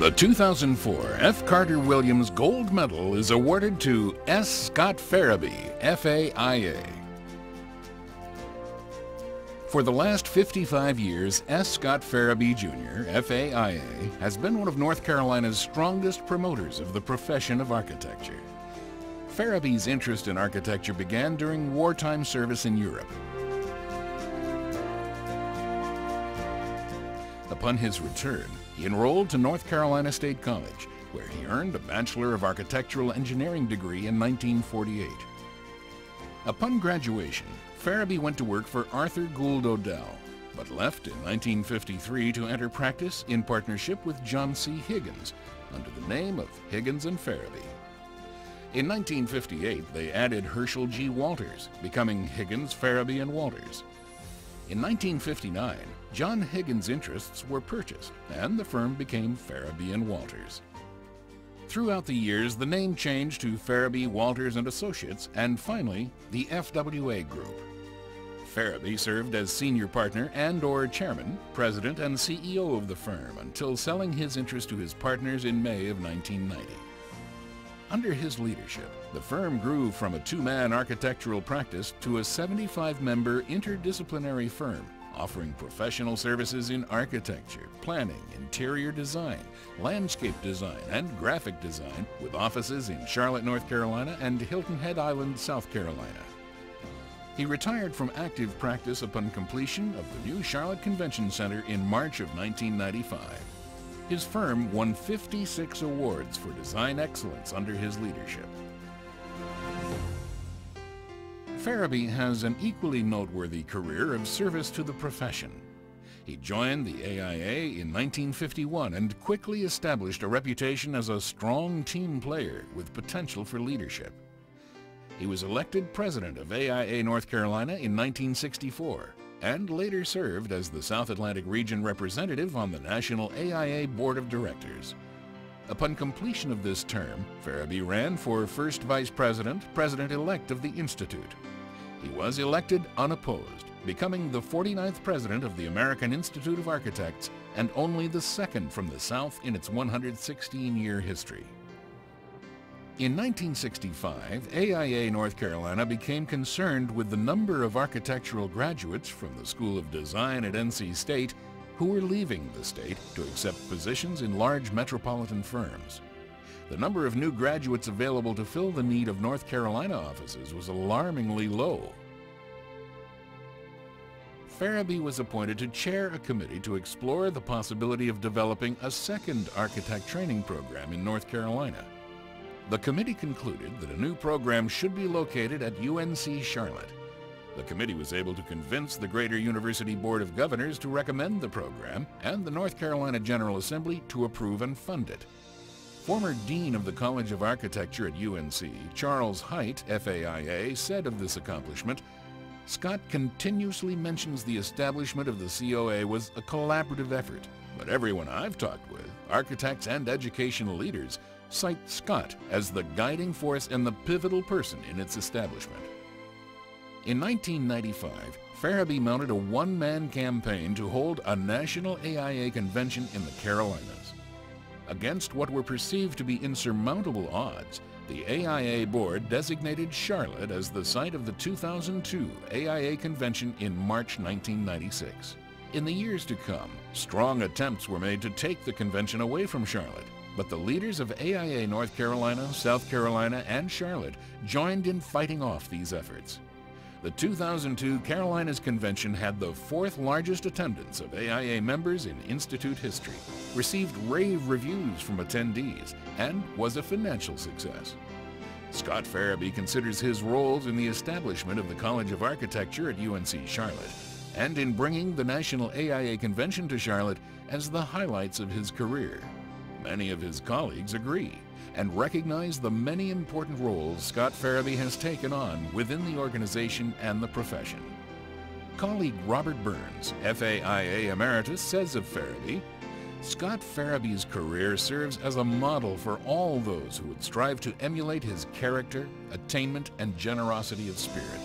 The 2004 F. Carter Williams Gold Medal is awarded to S. Scott Ferebee, FAIA. For the last 55 years, S. Scott Ferebee Jr., FAIA, has been one of North Carolina's strongest promoters of the profession of architecture. Ferebee's interest in architecture began during wartime service in Europe. Upon his return, he enrolled to North Carolina State College, where he earned a Bachelor of Architectural Engineering degree in 1948. Upon graduation, Ferebee went to work for Arthur Gould Odell, but left in 1953 to enter practice in partnership with John C. Higgins, under the name of Higgins and Ferebee. In 1958, they added Herschel G. Walters, becoming Higgins, Ferebee, and Walters. In 1959, John Higgins' interests were purchased, and the firm became Ferebee and Walters. Throughout the years, the name changed to Ferebee, Walters and Associates, and finally, the FWA Group. Ferebee served as senior partner and/or chairman, president, and CEO of the firm until selling his interest to his partners in May of 1990. Under his leadership, the firm grew from a two-man architectural practice to a 75-member interdisciplinary firm, offering professional services in architecture, planning, interior design, landscape design, and graphic design, with offices in Charlotte, North Carolina, and Hilton Head Island, South Carolina. He retired from active practice upon completion of the new Charlotte Convention Center in March of 1995. His firm won 56 awards for design excellence under his leadership. Ferebee has an equally noteworthy career of service to the profession. He joined the AIA in 1951 and quickly established a reputation as a strong team player with potential for leadership. He was elected president of AIA North Carolina in 1964 and later served as the South Atlantic Region representative on the National AIA Board of Directors. Upon completion of this term, Ferebee ran for first vice president, president-elect of the Institute. He was elected unopposed, becoming the 49th president of the American Institute of Architects and only the second from the South in its 116-year history. In 1965, AIA North Carolina became concerned with the number of architectural graduates from the School of Design at NC State who were leaving the state to accept positions in large metropolitan firms. The number of new graduates available to fill the need of North Carolina offices was alarmingly low. Ferebee was appointed to chair a committee to explore the possibility of developing a second architect training program in North Carolina. The committee concluded that a new program should be located at UNC Charlotte. The committee was able to convince the Greater University Board of Governors to recommend the program and the North Carolina General Assembly to approve and fund it. Former Dean of the College of Architecture at UNC, Charles Height, FAIA, said of this accomplishment, "Scott continuously mentions the establishment of the COA was a collaborative effort, but everyone I've talked with, architects and educational leaders, cite Scott as the guiding force and the pivotal person in its establishment." In 1995, Ferebee mounted a one-man campaign to hold a national AIA convention in the Carolinas. Against what were perceived to be insurmountable odds, the AIA board designated Charlotte as the site of the 2002 AIA convention in March 1996. In the years to come, strong attempts were made to take the convention away from Charlotte, but the leaders of AIA North Carolina, South Carolina, and Charlotte joined in fighting off these efforts. The 2002 Carolinas Convention had the fourth largest attendance of AIA members in Institute history, received rave reviews from attendees, and was a financial success. Scott Ferebee considers his roles in the establishment of the College of Architecture at UNC Charlotte and in bringing the National AIA Convention to Charlotte as the highlights of his career. Many of his colleagues agree and recognize the many important roles Scott Ferebee has taken on within the organization and the profession. Colleague Robert Burns, FAIA Emeritus, says of Ferebee, "Scott Ferebee's career serves as a model for all those who would strive to emulate his character, attainment, and generosity of spirit.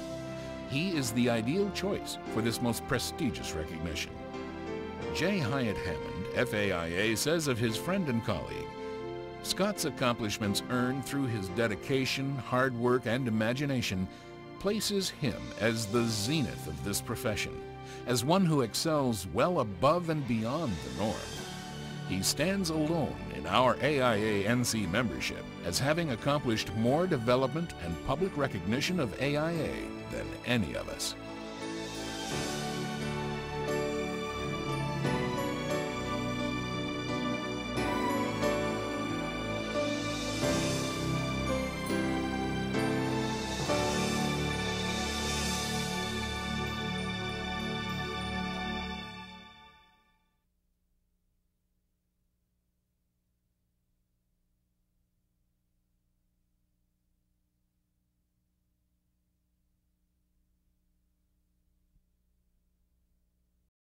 He is the ideal choice for this most prestigious recognition." J. Hyatt Hammond, FAIA, says of his friend and colleague, Scott's accomplishments earned through his dedication, hard work, and imagination places him as the zenith of this profession, as one who excels well above and beyond the norm. He stands alone in our AIANC membership as having accomplished more development and public recognition of AIA than any of us.